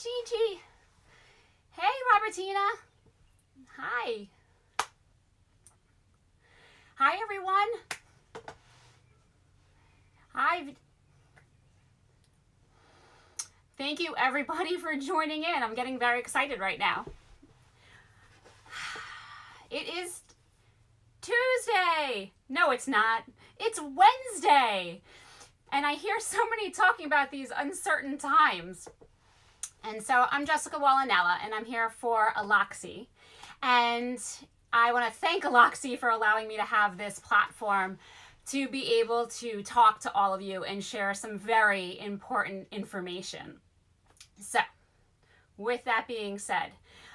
Gigi. Hey, Robertina. Hi. Hi, everyone. Hi. Thank you, everybody, for joining in. I'm getting very excited right now. It is Tuesday. No, it's not. It's Wednesday. And I hear so many talking about these uncertain times. And so I'm Jessica Innella, and I'm here for Aloxi. And I want to thank Aloxi for allowing me to have this platform to be able to talk to all of you and share some very important information. So, with that being said,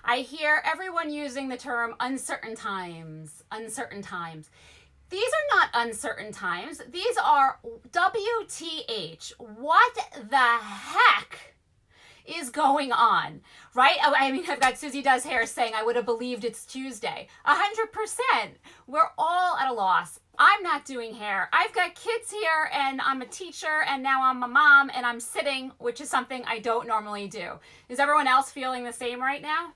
I hear everyone using the term uncertain times, uncertain times. These are not uncertain times. These are WTH. What the heck is going on, right? I mean, I've got Susie Does Hair saying, I would have believed it's Tuesday. 100%. We're all at a loss. I'm not doing hair. I've got kids here, and I'm a teacher, and now I'm a mom, and I'm sitting, which is something I don't normally do. Is everyone else feeling the same right now?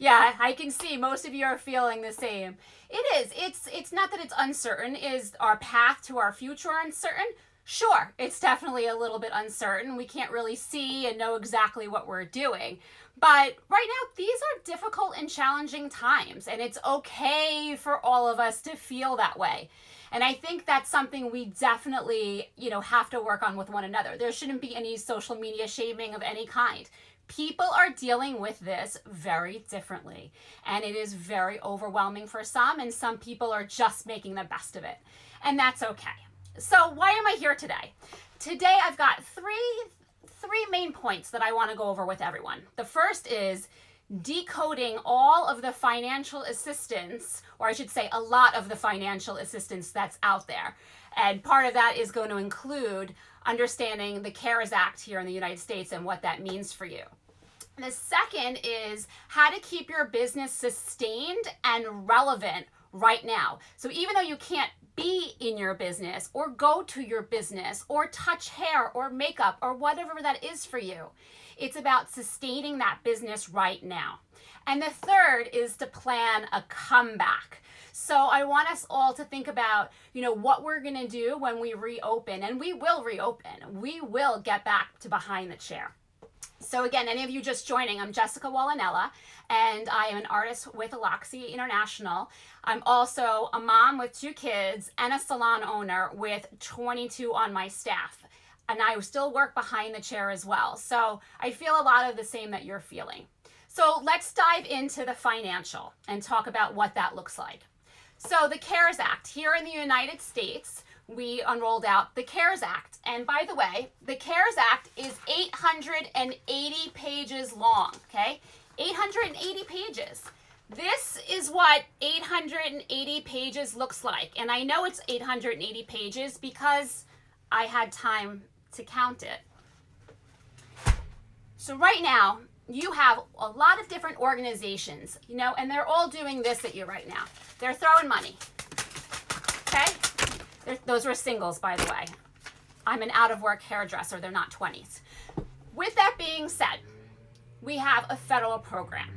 Yeah, I can see most of you are feeling the same. It is. It's not that it's uncertain. Is our path to our future uncertain? Sure, it's definitely a little bit uncertain. We can't really see and know exactly what we're doing. But right now, these are difficult and challenging times, and it's okay for all of us to feel that way. And I think that's something we definitely, have to work on with one another. There shouldn't be any social media shaming of any kind. People are dealing with this very differently, and it is very overwhelming for some, and some people are just making the best of it, and that's okay. So why am I here today? Today I've got three main points that I want to go over with everyone. The first is decoding all of the financial assistance, or I should say a lot of the financial assistance that's out there. And part of that is going to include understanding the CARES Act here in the United States and what that means for you. The second is how to keep your business sustained and relevant right now. So even though you can't be in your business or go to your business or touch hair or makeup or whatever that is for you, it's about sustaining that business right now. And the third is to plan a comeback. So I want us all to think about, what we're going to do when we reopen, and we will reopen. We will get back to behind the chair. So again, any of you just joining, I'm Jessica Innella, and I am an artist with Aloxi International. I'm also a mom with 2 kids and a salon owner with 22 on my staff. And I still work behind the chair as well. So I feel a lot of the same that you're feeling. So let's dive into the financial and talk about what that looks like. So the CARES Act here in the United States, we unrolled out the CARES Act. And by the way, the CARES Act is 880 pages long, okay? 880 pages. This is what 880 pages looks like. And I know it's 880 pages because I had time to count it. So right now, you have a lot of different organizations, and they're all doing this at you right now. They're throwing money, okay? Those were singles, by the way. I'm an out-of-work hairdresser. They're not 20s. With that being said, we have a federal program.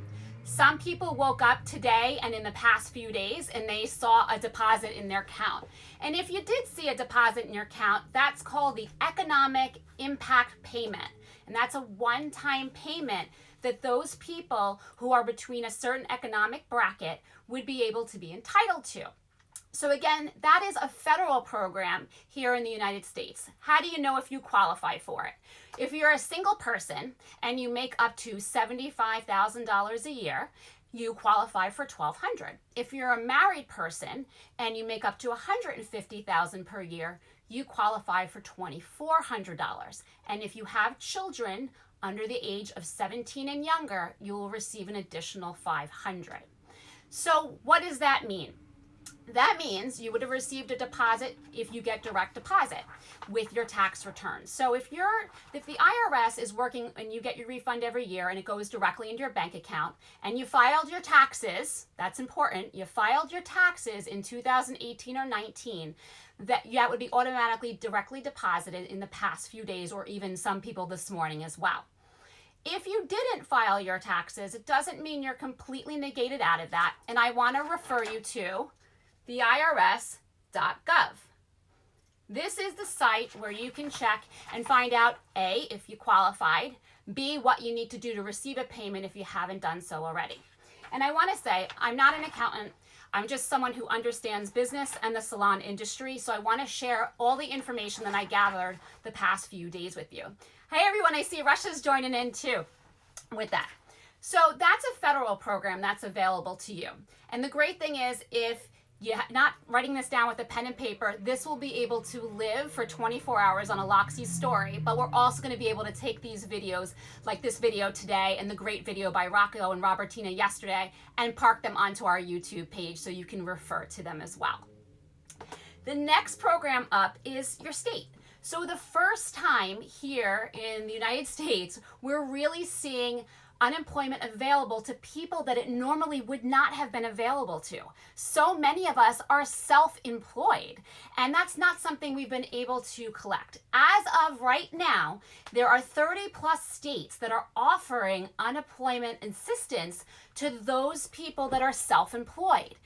Some people woke up today and in the past few days and they saw a deposit in their account. And if you did see a deposit in your account, that's called the economic impact payment. And that's a one-time payment that those people who are between a certain economic bracket would be able to be entitled to. So again, that is a federal program here in the United States. How do you know if you qualify for it? If you're a single person and you make up to $75,000 a year, you qualify for $1,200. If you're a married person and you make up to $150,000 per year, you qualify for $2,400. And if you have children under the age of 17 and younger, you will receive an additional $500. So what does that mean? That means you would have received a deposit if you get direct deposit with your tax return. So if the IRS is working and you get your refund every year and it goes directly into your bank account and you filed your taxes, that's important, you filed your taxes in 2018 or 19, that would be automatically directly deposited in the past few days, or even some people this morning as well. If you didn't file your taxes, it doesn't mean you're completely negated out of that, and I want to refer you to the IRS.gov. This is the site where you can check and find out A, if you qualified, B, what you need to do to receive a payment if you haven't done so already. And I want to say, I'm not an accountant. I'm just someone who understands business and the salon industry, so I want to share all the information that I gathered the past few days with you. Hey everyone, I see Russia's joining in too with that. So that's a federal program that's available to you. And the great thing is, if you're not writing this down with a pen and paper, this will be able to live for 24 hours on a Loxie story, but we're also going to be able to take these videos, like this video today and the great video by Rocco and Robertina yesterday, and park them onto our YouTube page so you can refer to them as well. The next program up is your state. So the first time here in the United States, we're really seeing unemployment available to people that it normally would not have been available to. So many of us are self-employed, and that's not something we've been able to collect. As of right now, there are 30 plus states that are offering unemployment assistance to those people that are self-employed.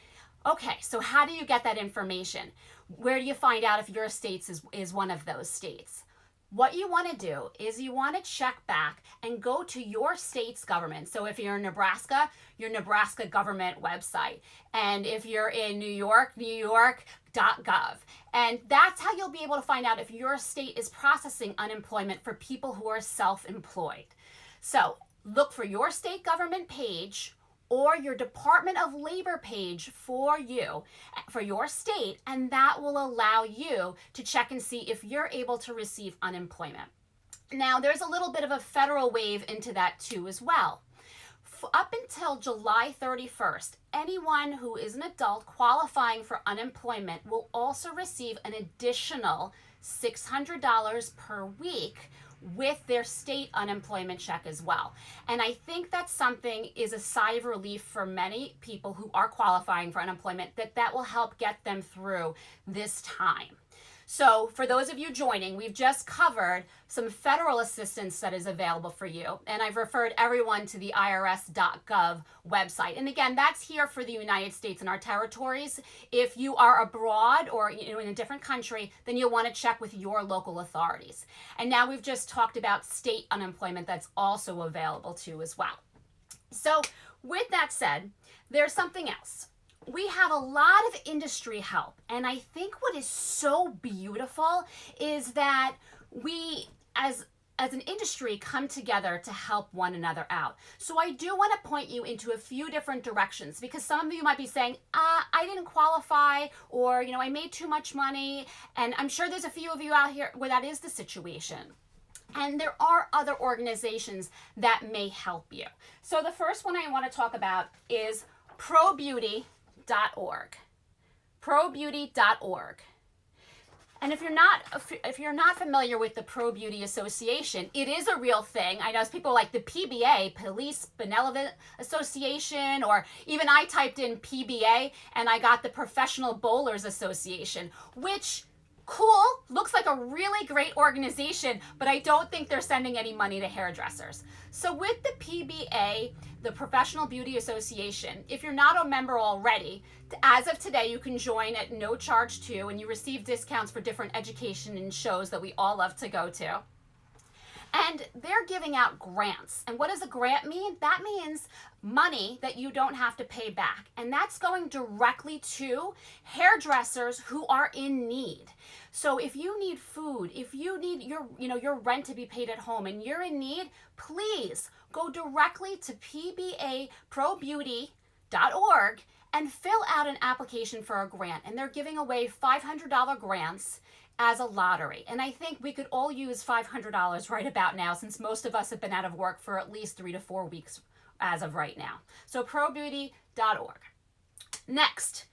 Okay, so how do you get that information? Where do you find out if your state is one of those states? What you want to do is you want to check back and go to your state's government. So if you're in Nebraska, your Nebraska government website. And if you're in New York, newyork.gov. And that's how you'll be able to find out if your state is processing unemployment for people who are self-employed. So look for your state government page or your Department of Labor page for your state, and that will allow you to check and see if you're able to receive unemployment. Now, there's a little bit of a federal wave into that too as well. Up until July 31st, anyone who is an adult qualifying for unemployment will also receive an additional $600 per week with their state unemployment check as well. And I think that's something is a sigh of relief for many people who are qualifying for unemployment, that will help get them through this time. So for those of you joining, we've just covered some federal assistance that is available for you. And I've referred everyone to the IRS.gov website. And again, that's here for the United States and our territories. If you are abroad or in a different country, then you'll want to check with your local authorities. And now we've just talked about state unemployment that's also available too as well. So with that said, there's something else. We have a lot of industry help, and I think what is so beautiful is that we as an industry come together to help one another out. So I do want to point you into a few different directions, because some of you might be saying, I didn't qualify, or I made too much money, and I'm sure there's a few of you out here where that is the situation. And there are other organizations that may help you. So the first one I want to talk about is ProBeauty.org. ProBeauty.org. And if you're not familiar with the Pro Beauty Association, it is a real thing. I know people like the PBA, Police Benevolent Association, or even I typed in PBA and I got the Professional Bowlers Association, which cool, looks like a really great organization, but I don't think they're sending any money to hairdressers. So with the PBA, the Professional Beauty Association, if you're not a member already, as of today, you can join at no charge too, and you receive discounts for different education and shows that we all love to go to. And they're giving out grants. And what does a grant mean? That means money that you don't have to pay back. And that's going directly to hairdressers who are in need. So if you need food, if you need your rent to be paid at home and you're in need, please go directly to PBAProBeauty.org and fill out an application for a grant. And they're giving away $500 grants as a lottery. And I think we could all use $500 right about now, since most of us have been out of work for at least 3 to 4 weeks as of right now. So ProBeauty.org. Next,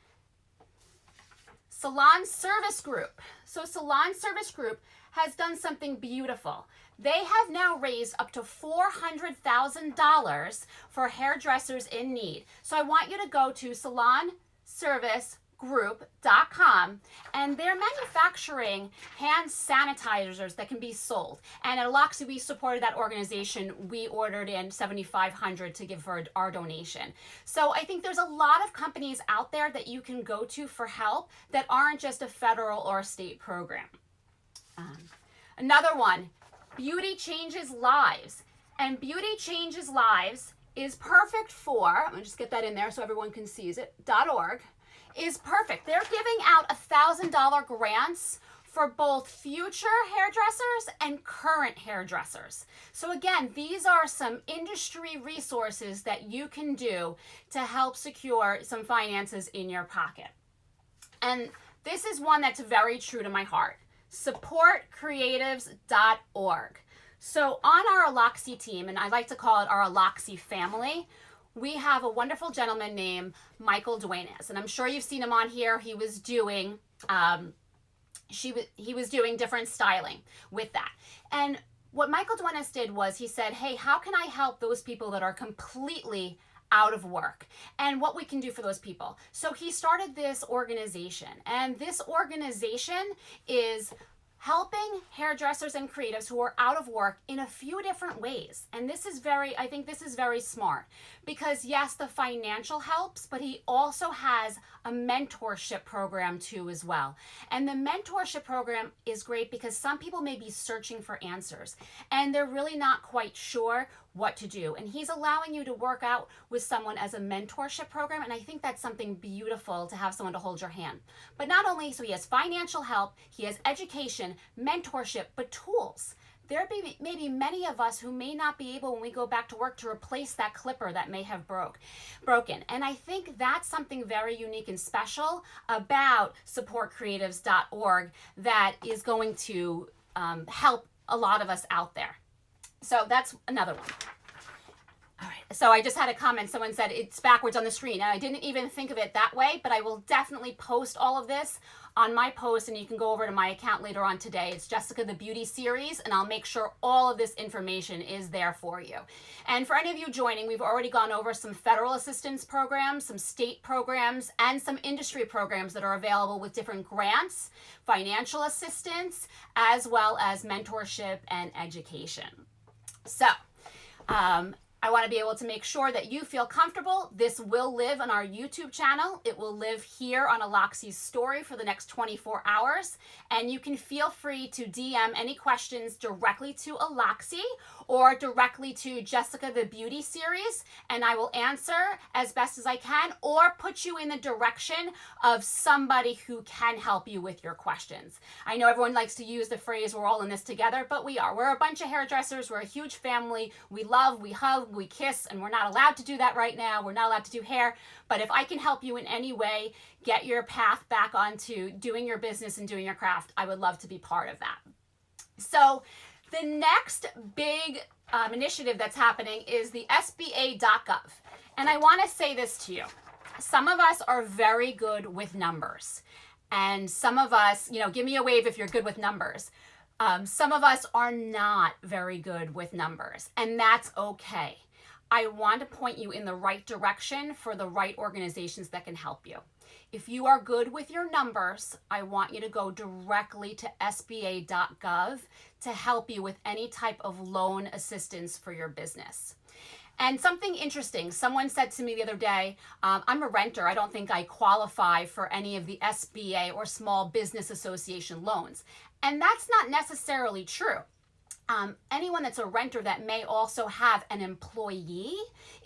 Salon Service Group. So Salon Service Group has done something beautiful. They have now raised up to $400,000 for hairdressers in need. So I want you to go to salonservicegroup.com, and they're manufacturing hand sanitizers that can be sold. And at Aloxi, we supported that organization. We ordered in $7,500 to give for our donation. So I think there's a lot of companies out there that you can go to for help that aren't just a federal or a state program. Another one, Beauty Changes Lives. And Beauty Changes Lives is perfect for, I'm going to just get that in there so everyone can see it, .org, is perfect. They're giving out $1,000 grants for both future hairdressers and current hairdressers. So again, these are some industry resources that you can do to help secure some finances in your pocket. And this is one that's very true to my heart. Supportcreatives.org. So on our Aloxi team, and I like to call it our Aloxi family, we have a wonderful gentleman named Michael Duenas, and I'm sure you've seen him on here. He was doing he was doing different styling with that. And what Michael Duenas did was he said, hey, how can I help those people that are completely out of work, and what we can do for those people? So he started this organization, and this organization is helping hairdressers and creatives who are out of work in a few different ways. And this is I think this is very smart, because yes, the financial helps, but he also has a mentorship program too as well. And the mentorship program is great because some people may be searching for answers and they're really not quite sure what to do. And he's allowing you to work out with someone as a mentorship program. And I think that's something beautiful to have someone to hold your hand. But not only, so he has financial help, he has education, mentorship, but tools. There may be many of us who may not be able, when we go back to work, to replace that clipper that may have broken. And I think that's something very unique and special about supportcreatives.org that is going to help a lot of us out there. So that's another one. All right. So I just had a comment. Someone said it's backwards on the screen. And I didn't even think of it that way, but I will definitely post all of this on my post, and you can go over to my account later on today. It's Jessica the Beauty Series, and I'll make sure all of this information is there for you. And for any of you joining, we've already gone over some federal assistance programs, some state programs, and some industry programs that are available with different grants, financial assistance, as well as mentorship and education. So, I want to be able to make sure that you feel comfortable. This will live on our YouTube channel. It will live here on Aloxi's story for the next 24 hours. And you can feel free to DM any questions directly to Aloxi or directly to Jessica the Beauty Series, and I will answer as best as I can or put you in the direction of somebody who can help you with your questions. I know everyone likes to use the phrase, we're all in this together, but we are. We're a bunch of hairdressers. We're a huge family. We love, we hug, we kiss, and we're not allowed to do that right now. We're not allowed to do hair, but if I can help you in any way, get your path back onto doing your business and doing your craft, I would love to be part of that. So the next big initiative that's happening is the SBA.gov. And I want to say this to you. Some of us are very good with numbers. And some of us, give me a wave if you're good with numbers. Some of us are not very good with numbers, and that's okay. I want to point you in the right direction for the right organizations that can help you. If you are good with your numbers, I want you to go directly to SBA.gov to help you with any type of loan assistance for your business. And something interesting, someone said to me the other day, I'm a renter. I don't think I qualify for any of the SBA or Small Business Association loans. And that's not necessarily true. Anyone that's a renter that may also have an employee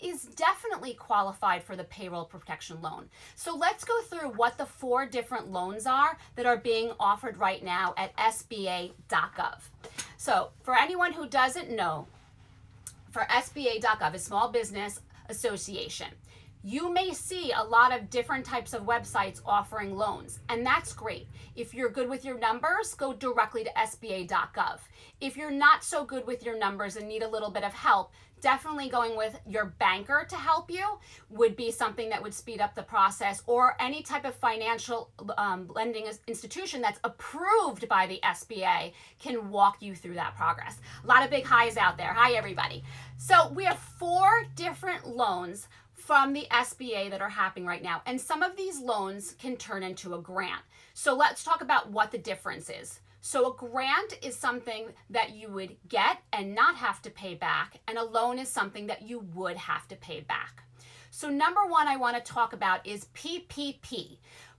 is definitely qualified for the payroll protection loan. So let's go through what the 4 different loans are that are being offered right now at SBA.gov. So for anyone who doesn't know, for SBA.gov, a Small Business Association, You may see a lot of different types of websites offering loans, and that's great. If you're good with your numbers, go directly to SBA.gov. If you're not so good with your numbers and need a little bit of help, definitely going with your banker to help you would be something that would speed up the process, or any type of financial lending institution that's approved by the SBA can walk you through that progress. A lot of big highs out there. Hi, everybody. So we have 4 different loans from the SBA that are happening right now. And some of these loans can turn into a grant. So let's talk about what the difference is. So a grant is something that you would get and not have to pay back, and a loan is something that you would have to pay back. So number 1 I want to talk about is PPP,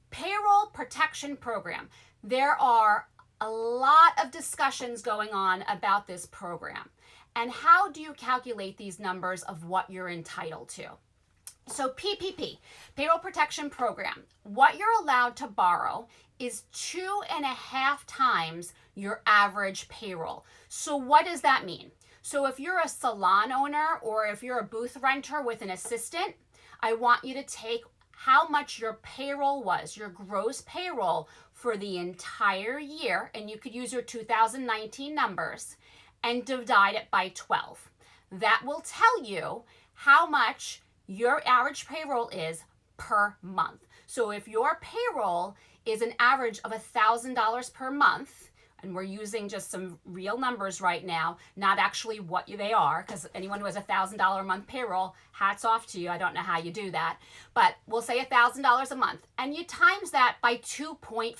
Payroll Protection Program. There are a lot of discussions going on about this program. And how do you calculate these numbers of what you're entitled to? So PPP, Payroll Protection Program, what you're allowed to borrow is 2.5 times your average payroll. So what does that mean? So if you're a salon owner or if you're a booth renter with an assistant, I want you to take how much your payroll was, your gross payroll for the entire year, and you could use your 2019 numbers, and divide it by 12. That will tell you how much your average payroll is per month. So if your payroll is an average of $1,000 per month, and we're using just some real numbers right now, not actually what they are, because anyone who has $1,000 a month payroll, hats off to you. I don't know how you do that, but we'll say $1,000 a month, and you times that by 2.5.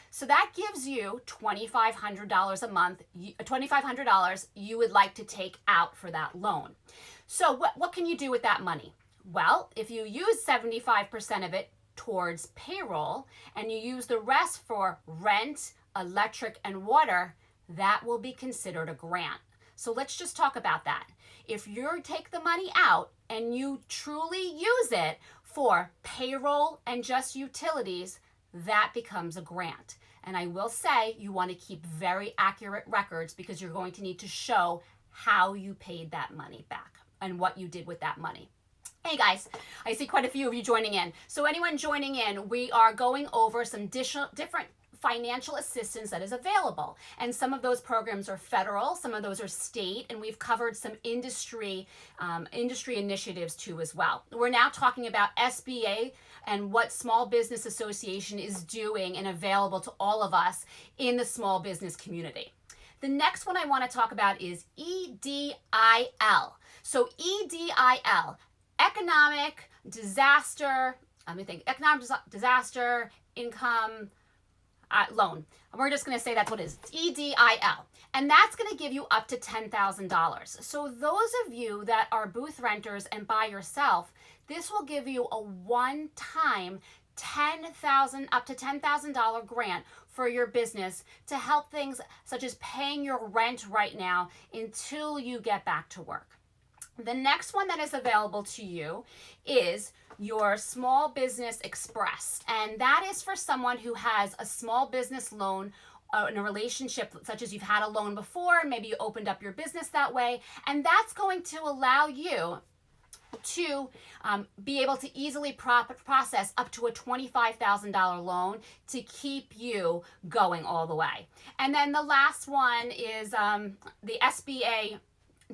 So that gives you $2,500 a month, $2,500 you would like to take out for that loan. So what can you do with that money? Well, if you use 75% of it towards payroll and you use the rest for rent, electric, and water, that will be considered a grant. So let's just talk about that. If you take the money out and you truly use it for payroll and just utilities, that becomes a grant. And I will say you want to keep very accurate records, because you're going to need to show how you paid that money back and what you did with that money. Hey guys, I see quite a few of you joining in. So anyone joining in, we are going over some different financial assistance that is available. And some of those programs are federal, some of those are state, and we've covered some industry initiatives too as well. We're now talking about SBA and what Small Business Association is doing and available to all of us in the small business community. The next one I want to talk about is EDIL. So EDIL, Economic Disaster, Economic Disaster Income Loan. And we're just going to say that's what it is. It's EDIL. And that's going to give you up to $10,000. So those of you that are booth renters and by yourself, this will give you a one-time up to $10,000 grant for your business to help things such as paying your rent right now until you get back to work. The next one that is available to you is your Small Business Express, and that is for someone who has a small business loan in a relationship, such as you've had a loan before, maybe you opened up your business that way, and that's going to allow you to be able to easily process up to a $25,000 loan to keep you going all the way. And then the last one is the SBA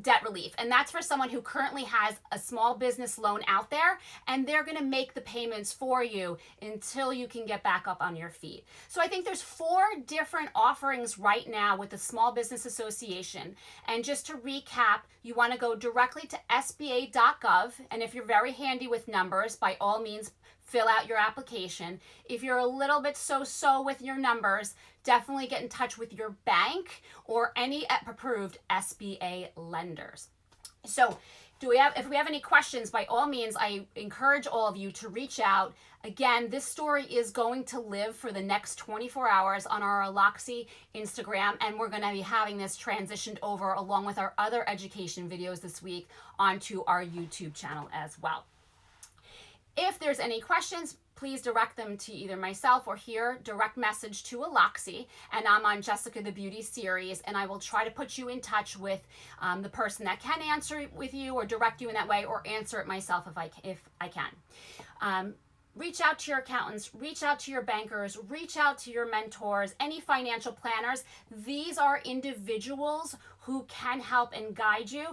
debt relief, and that's for someone who currently has a small business loan out there, and they're going to make the payments for you until you can get back up on your feet. So I think there's 4 different offerings right now with the Small Business Association. And just to recap, you want to go directly to SBA.gov, and if you're very handy with numbers, by all means fill out your application. If you're a little bit so-so with your numbers, definitely get in touch with your bank or any approved SBA lenders. So if we have any questions, by all means, I encourage all of you to reach out. Again, this story is going to live for the next 24 hours on our Aloxi Instagram, and we're going to be having this transitioned over along with our other education videos this week onto our YouTube channel as well. If there's any questions, please direct them to either myself or here, direct message to Aloxi, and I'm on Jessica the Beauty series, and I will try to put you in touch with the person that can answer it with you or direct you in that way, or answer it myself if I can. Reach out to your accountants, reach out to your bankers, reach out to your mentors, any financial planners. These are individuals who can help and guide you.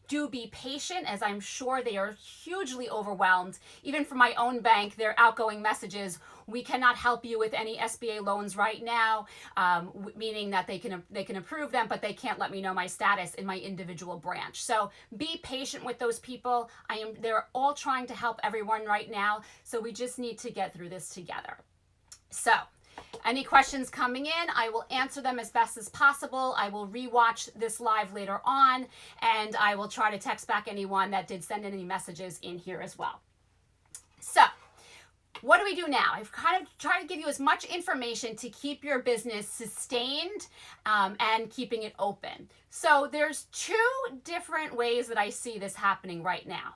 Do be patient, as I'm sure they are hugely overwhelmed. Even from my own bank, their outgoing messages, we cannot help you with any SBA loans right now, meaning that they can approve them, but they can't let me know my status in my individual branch. So be patient with those people. They're all trying to help everyone right now, so we just need to get through this together. So, any questions coming in, I will answer them as best as possible. I will rewatch this live later on, and I will try to text back anyone that did send any messages in here as well. So, what do we do now? I've kind of tried to give you as much information to keep your business sustained and keeping it open. So there's two different ways that I see this happening right now.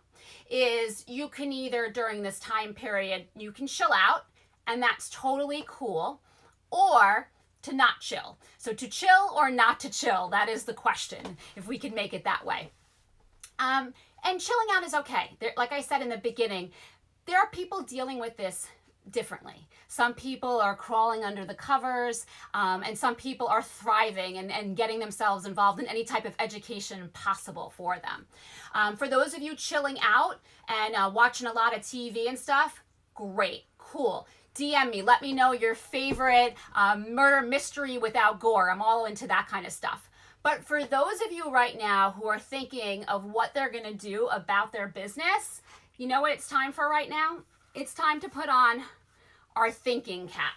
Is you can either, during this time period, you can chill out, and that's totally cool, or to not chill. So to chill or not to chill, that is the question, if we can make it that way. And chilling out is okay. Like I said in the beginning, there are people dealing with this differently. Some people are crawling under the covers, and some people are thriving and getting themselves involved in any type of education possible for them. For those of you chilling out and watching a lot of TV and stuff, great, cool. DM me, let me know your favorite murder mystery without gore. I'm all into that kind of stuff. But for those of you right now who are thinking of what they're going to do about their business, you know what it's time for right now? It's time to put on our thinking cap.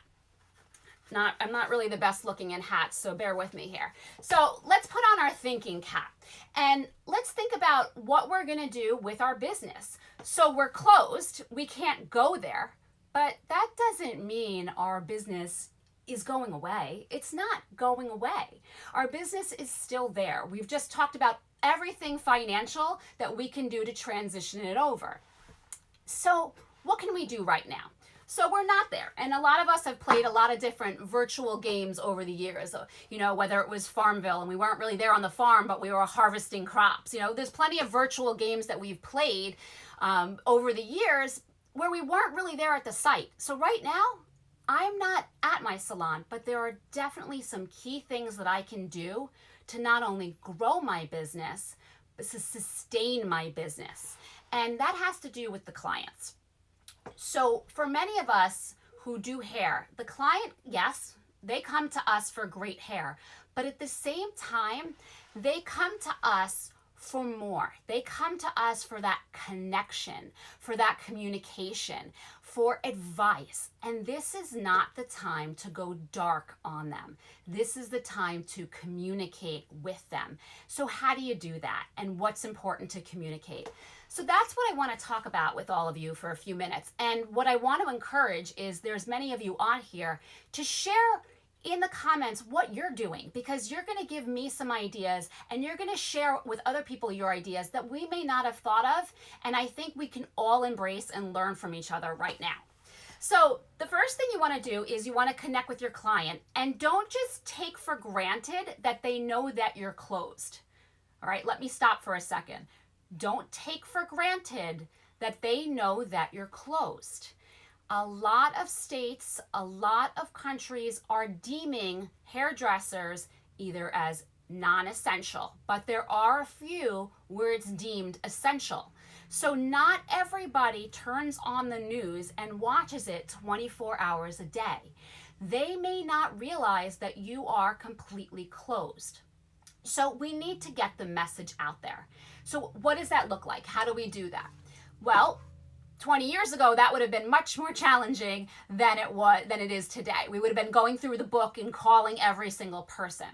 I'm not really the best looking in hats, so bear with me here. So let's put on our thinking cap and let's think about what we're going to do with our business. So we're closed. We can't go there. But that doesn't mean our business is going away. It's not going away. Our business is still there. We've just talked about everything financial that we can do to transition it over. So what can we do right now? So we're not there. And a lot of us have played a lot of different virtual games over the years, you know, whether it was Farmville and we weren't really there on the farm, but we were harvesting crops. You know, there's plenty of virtual games that we've played over the years where we weren't really there at the site. So right now, I'm not at my salon, but there are definitely some key things that I can do to not only grow my business, but to sustain my business. And that has to do with the clients. So for many of us who do hair, the client, yes, they come to us for great hair, but at the same time, they come to us for more. They come to us for that connection, for that communication, for advice. And this is not the time to go dark on them. This is the time to communicate with them. So how do you do that? And what's important to communicate? So that's what I want to talk about with all of you for a few minutes. And what I want to encourage is there's many of you on here to share in the comments what you're doing, because you're going to give me some ideas and you're going to share with other people your ideas that we may not have thought of. And I think we can all embrace and learn from each other right now. So the first thing you want to do is you want to connect with your client, and don't just take for granted that they know that you're closed. All right, let me stop for a second. Don't take for granted that they know that you're closed. A lot of states, a lot of countries are deeming hairdressers either as non-essential, but there are a few where it's deemed essential. So not everybody turns on the news and watches it 24 hours a day. They may not realize that you are completely closed. So we need to get the message out there. So what does that look like? How do we do that? Well, 20 years ago, that would have been much more challenging than it is today. We would have been going through the book and calling every single person.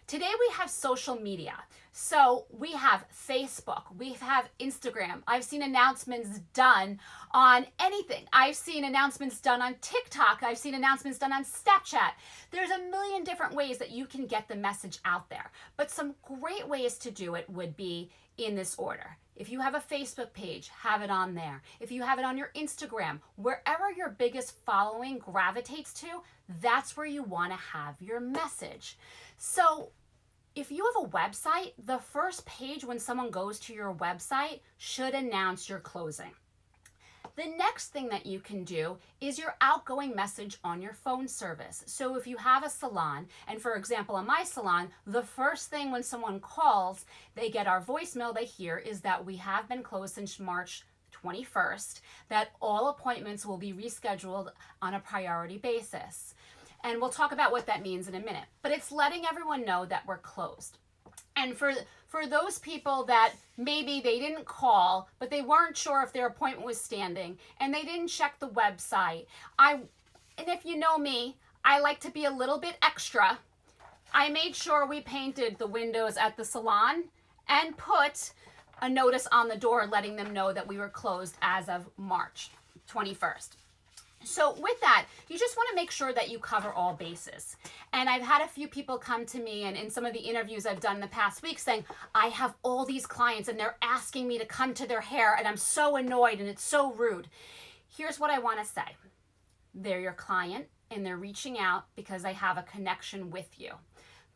Today we have social media. So we have Facebook, we have Instagram. I've seen announcements done on anything. I've seen announcements done on TikTok. I've seen announcements done on Snapchat. There's a million different ways that you can get the message out there. But some great ways to do it would be in this order. If you have a Facebook page, have it on there. If you have it on your Instagram, wherever your biggest following gravitates to, that's where you want to have your message. So if you have a website, the first page when someone goes to your website should announce you're closing. The next thing that you can do is your outgoing message on your phone service. So if you have a salon, and for example, on my salon, the first thing when someone calls, they get our voicemail, they hear is that we have been closed since March 21st, that all appointments will be rescheduled on a priority basis. And we'll talk about what that means in a minute. But it's letting everyone know that we're closed. And for those people that maybe they didn't call, but they weren't sure if their appointment was standing, and they didn't check the website, and if you know me, I like to be a little bit extra. I made sure we painted the windows at the salon and put a notice on the door letting them know that we were closed as of March 21st. So with that, you just want to make sure that you cover all bases. And I've had a few people come to me, and in some of the interviews I've done the past week, saying, I have all these clients and they're asking me to come to their hair and I'm so annoyed and it's so rude. Here's what I want to say. They're your client and they're reaching out because they have a connection with you.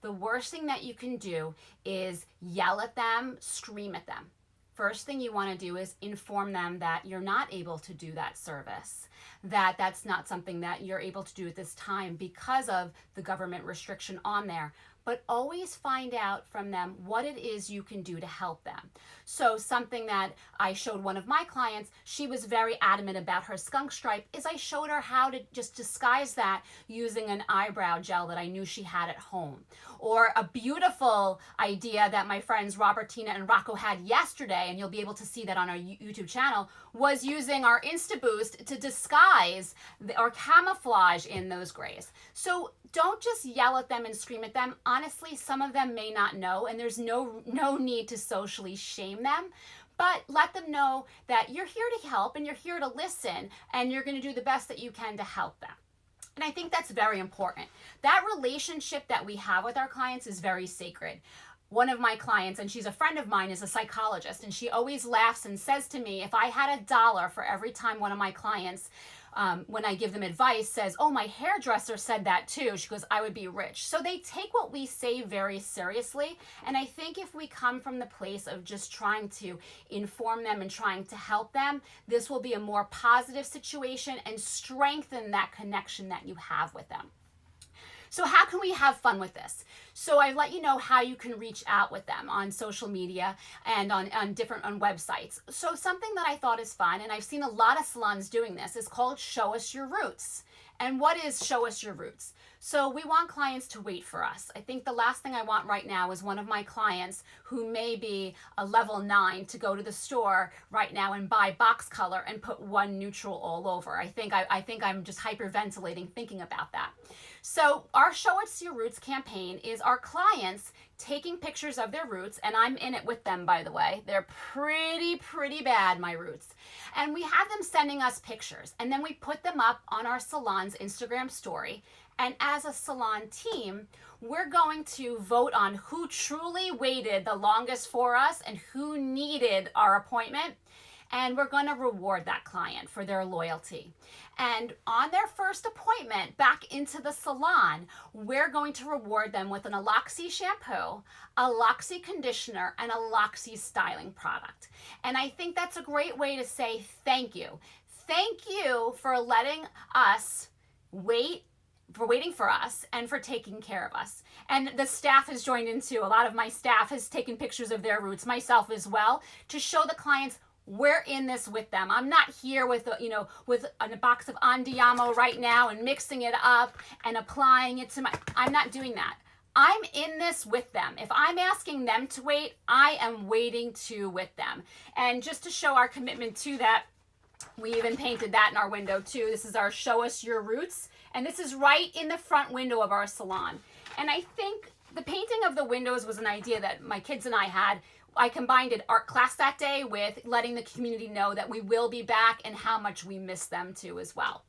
The worst thing that you can do is yell at them, scream at them. First thing you want to do is inform them that you're not able to do that service, that that's not something that you're able to do at this time because of the government restriction on there. But always find out from them what it is you can do to help them. So something that I showed one of my clients, she was very adamant about her skunk stripe, is I showed her how to just disguise that using an eyebrow gel that I knew she had at home. Or a beautiful idea that my friends Robertina and Rocco had yesterday, and you'll be able to see that on our YouTube channel, was using our InstaBoost to disguise or camouflage in those grays. So don't just yell at them and scream at them. Honestly, some of them may not know, and there's no need to socially shame them, but let them know that you're here to help and you're here to listen, and you're going to do the best that you can to help them. And I think that's very important. That relationship that we have with our clients is very sacred. One of my clients, and she's a friend of mine, is a psychologist, and she always laughs and says to me, if I had $1 for every time one of my clients, when I give them advice, says, oh, my hairdresser said that too, she goes, I would be rich. So they take what we say very seriously. And I think if we come from the place of just trying to inform them and trying to help them, this will be a more positive situation and strengthen that connection that you have with them. So how can we have fun with this? So I let you know how you can reach out with them on social media and on different websites. So something that I thought is fun, and I've seen a lot of salons doing this, is called Show Us Your Roots. And what is Show Us Your Roots? So we want clients to wait for us. I think the last thing I want right now is one of my clients who may be a level 9 to go to the store right now and buy box color and put one neutral all over. I think I'm just hyperventilating thinking about that. So our Show Us Your Roots campaign is our clients taking pictures of their roots, and I'm in it with them, by the way. They're pretty bad, my roots. And we have them sending us pictures, and then we put them up on our salon's Instagram story. And as a salon team, we're going to vote on who truly waited the longest for us and who needed our appointment. And we're going to reward that client for their loyalty. And on their first appointment back into the salon, we're going to reward them with an Aloxi shampoo, a Aloxi conditioner, and a Aloxi styling product. And I think that's a great way to say thank you. Thank you for letting us waiting for us and for taking care of us. And the staff has joined in too. A lot of my staff has taken pictures of their roots, myself as well, to show the clients we're in this with them. I'm not here with a box of Andiamo right now and mixing it up and applying it to I'm not doing that. I'm in this with them. If I'm asking them to wait, I am waiting too with them. And just to show our commitment to that, we even painted that in our window too. This is our Show Us Your Roots. And this is right in the front window of our salon. And I think the painting of the windows was an idea that my kids and I had. I combined an art class that day with letting the community know that we will be back and how much we miss them too as well.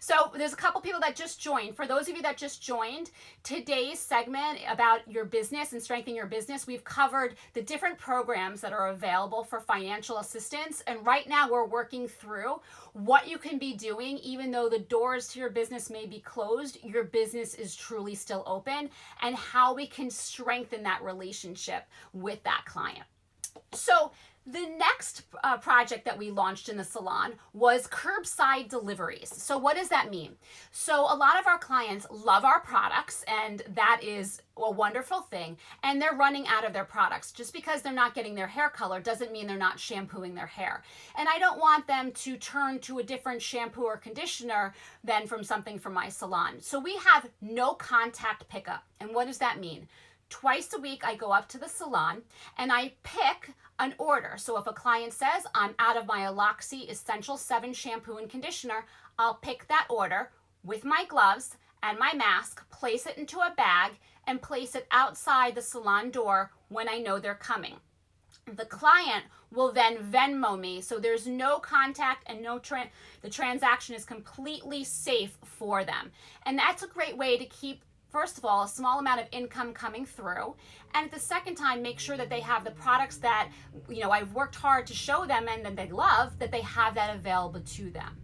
So there's a couple people that just joined. For those of you that just joined, today's segment about your business and strengthening your business, we've covered the different programs that are available for financial assistance. And right now we're working through what you can be doing, even though the doors to your business may be closed, your business is truly still open, and how we can strengthen that relationship with that client. So the next project that we launched in the salon was Curbside Deliveries. So what does that mean? So a lot of our clients love our products, and that is a wonderful thing, and they're running out of their products. Just because they're not getting their hair color doesn't mean they're not shampooing their hair. And I don't want them to turn to a different shampoo or conditioner than from something from my salon. So we have no contact pickup. And what does that mean? Twice a week, I go up to the salon and I pick an order. So if a client says, I'm out of my Aloxi Essential 7 shampoo and conditioner, I'll pick that order with my gloves and my mask, place it into a bag, and place it outside the salon door when I know they're coming. The client will then Venmo me, so there's no contact and the transaction is completely safe for them. And that's a great way to keep, first of all, a small amount of income coming through, and at the second time, make sure that they have the products that, I've worked hard to show them and that they love, that they have that available to them.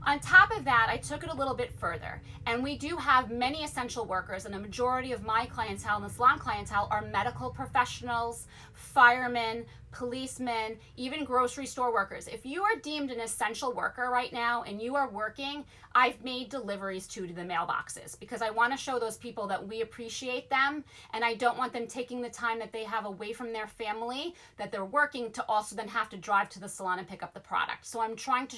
On top of that, I took it a little bit further, and we do have many essential workers, and a majority of my clientele and the salon clientele are medical professionals, firemen, policemen, even grocery store workers. If you are deemed an essential worker right now and you are working, I've made deliveries to the mailboxes because I want to show those people that we appreciate them, and I don't want them taking the time that they have away from their family, that they're working, to also then have to drive to the salon and pick up the product. So I'm trying to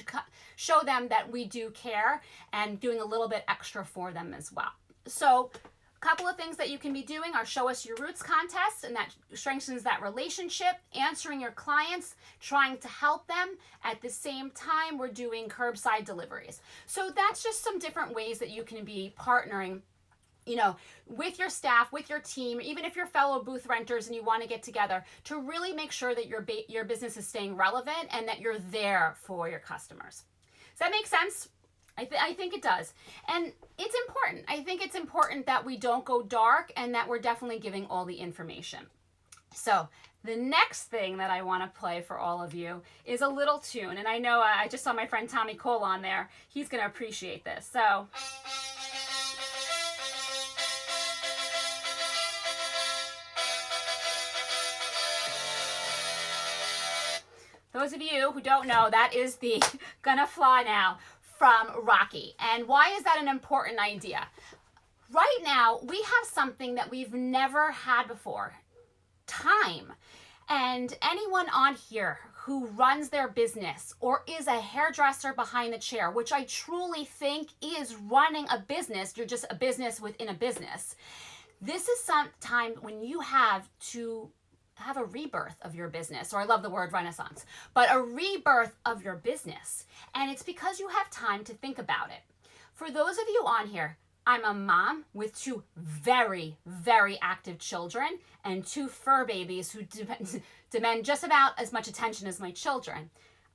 show them that we do care and doing a little bit extra for them as well. So a couple of things that you can be doing are Show Us Your Roots contest, and that strengthens that relationship, answering your clients, trying to help them. At the same time, we're doing curbside deliveries. So that's just some different ways that you can be partnering, with your staff, with your team, even if you're fellow booth renters and you want to get together, to really make sure that your business is staying relevant and that you're there for your customers. Does that make sense? I think it does. And it's important. I think it's important that we don't go dark and that we're definitely giving all the information. So the next thing that I want to play for all of you is a little tune. And I know I just saw my friend Tommy Cole on there. He's going to appreciate this. So those of you who don't know, that is the Gonna Fly Now from Rocky. And why is that an important idea? Right now, we have something that we've never had before: time. And anyone on here who runs their business or is a hairdresser behind the chair, which I truly think is running a business, you're just a business within a business. This is some time when you have to have a rebirth of your business, or I love the word renaissance, but a rebirth of your business. And it's because you have time to think about it. For those of you on here, I'm a mom with 2 very, very active children and 2 fur babies who demand just about as much attention as my children.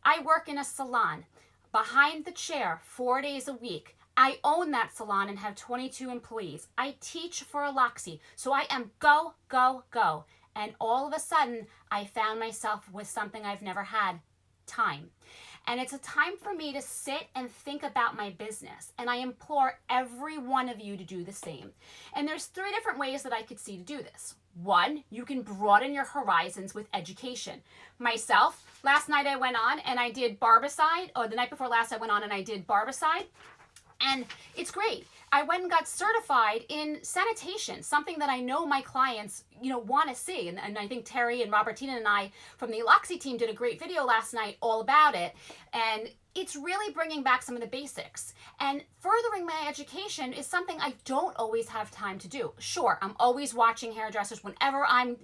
I work in a salon behind the chair 4 days a week. I own that salon and have 22 employees. I teach for Aloxi, so I am go, go, go. And all of a sudden, I found myself with something I've never had: time. And it's a time for me to sit and think about my business. And I implore every one of you to do the same. And there's 3 different ways that I could see to do this. 1, you can broaden your horizons with education. Myself, last night I went on and I did Barbicide, or the night before last I went on and I did Barbicide. And it's great. I went and got certified in sanitation, something that I know my clients, want to see. And I think Terry and Robertina and I from the Aloxi team did a great video last night all about it. And it's really bringing back some of the basics. And furthering my education is something I don't always have time to do. Sure, I'm always watching hairdressers. Whenever I'm,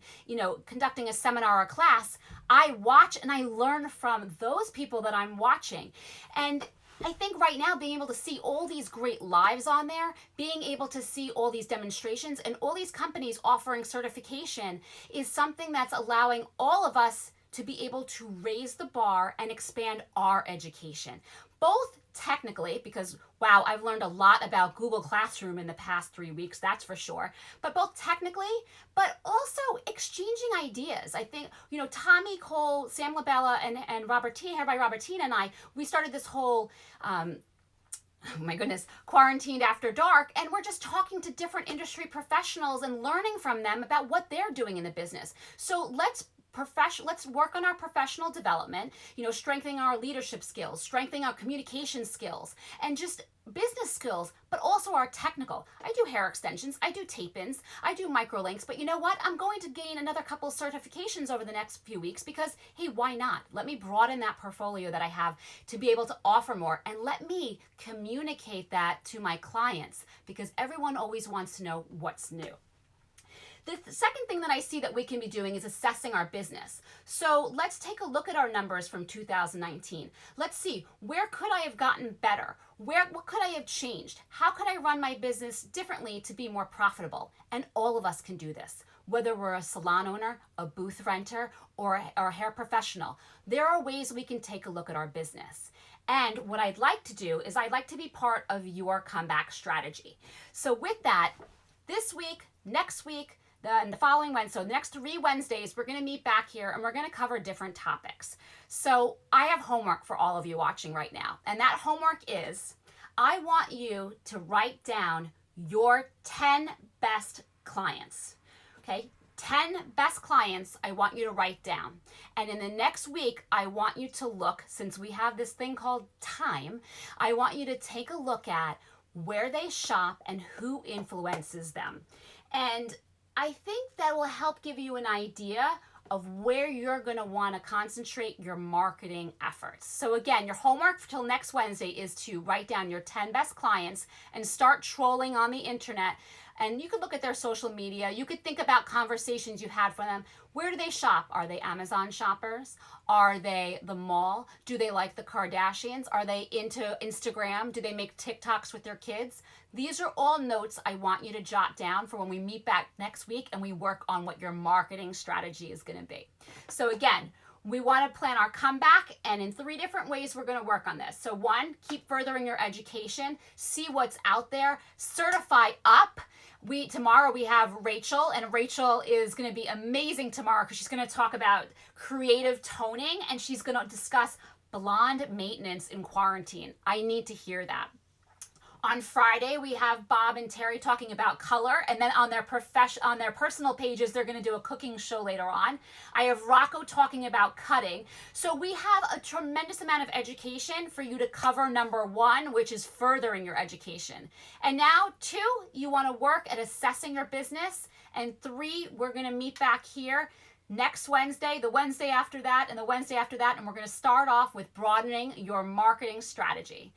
conducting a seminar or class, I watch and I learn from those people that I'm watching. And I think right now, being able to see all these great lives on there, being able to see all these demonstrations and all these companies offering certification is something that's allowing all of us to be able to raise the bar and expand our education. Both technically, because wow, I've learned a lot about Google Classroom in the past 3 weeks, that's for sure. But both technically, but also exchanging ideas. I think, Tommy Cole, Sam Labella, and Robertina and I, we started this whole oh my goodness, Quarantined After Dark, and we're just talking to different industry professionals and learning from them about what they're doing in the business. So let's work on our professional development, strengthening our leadership skills, strengthening our communication skills, and just business skills, but also our technical. I do hair extensions, I do tape-ins, I do microlinks, but you know what? I'm going to gain another couple certifications over the next few weeks because, hey, why not? Let me broaden that portfolio that I have to be able to offer more, and let me communicate that to my clients, because everyone always wants to know what's new. The second thing that I see that we can be doing is assessing our business. So let's take a look at our numbers from 2019. Let's see, where could I have gotten better? What could I have changed? How could I run my business differently to be more profitable? And all of us can do this. Whether we're a salon owner, a booth renter, or a hair professional, there are ways we can take a look at our business. And what I'd like to do is I'd like to be part of your comeback strategy. So with that, this week, next week, and the following Wednesday, so the next 3 Wednesdays, we're going to meet back here and we're going to cover different topics. So I have homework for all of you watching right now. And that homework is, I want you to write down your 10 best clients. Okay? 10 best clients I want you to write down. And in the next week, I want you to look, since we have this thing called time, I want you to take a look at where they shop and who influences them. And I think that will help give you an idea of where you're going to want to concentrate your marketing efforts. So again, your homework till next Wednesday is to write down your 10 best clients and start trolling on the internet. And you could look at their social media. You could think about conversations you had for them. Where do they shop? Are they Amazon shoppers? Are they the mall? Do they like the Kardashians? Are they into Instagram? Do they make TikToks with their kids? These are all notes I want you to jot down for when we meet back next week and we work on what your marketing strategy is going to be. So again, we want to plan our comeback, and in 3 different ways we're going to work on this. So 1, keep furthering your education, see what's out there, certify up. Tomorrow we have Rachel, and Rachel is going to be amazing tomorrow because she's going to talk about creative toning, and she's going to discuss blonde maintenance in quarantine. I need to hear that. On Friday, we have Bob and Terry talking about color, and then on their personal pages, they're going to do a cooking show later on. I have Rocco talking about cutting. So we have a tremendous amount of education for you to cover. Number 1, which is furthering your education. And now 2, you want to work at assessing your business. And 3, we're going to meet back here next Wednesday, the Wednesday after that, and the Wednesday after that, and we're going to start off with broadening your marketing strategy.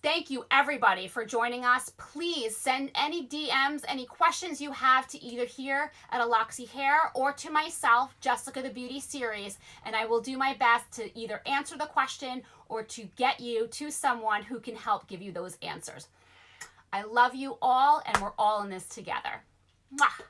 Thank you, everybody, for joining us. Please send any DMs, any questions you have to either here at Aloxi Hair or to myself, Jessica the Beauty Series, and I will do my best to either answer the question or to get you to someone who can help give you those answers. I love you all, and we're all in this together. Mwah!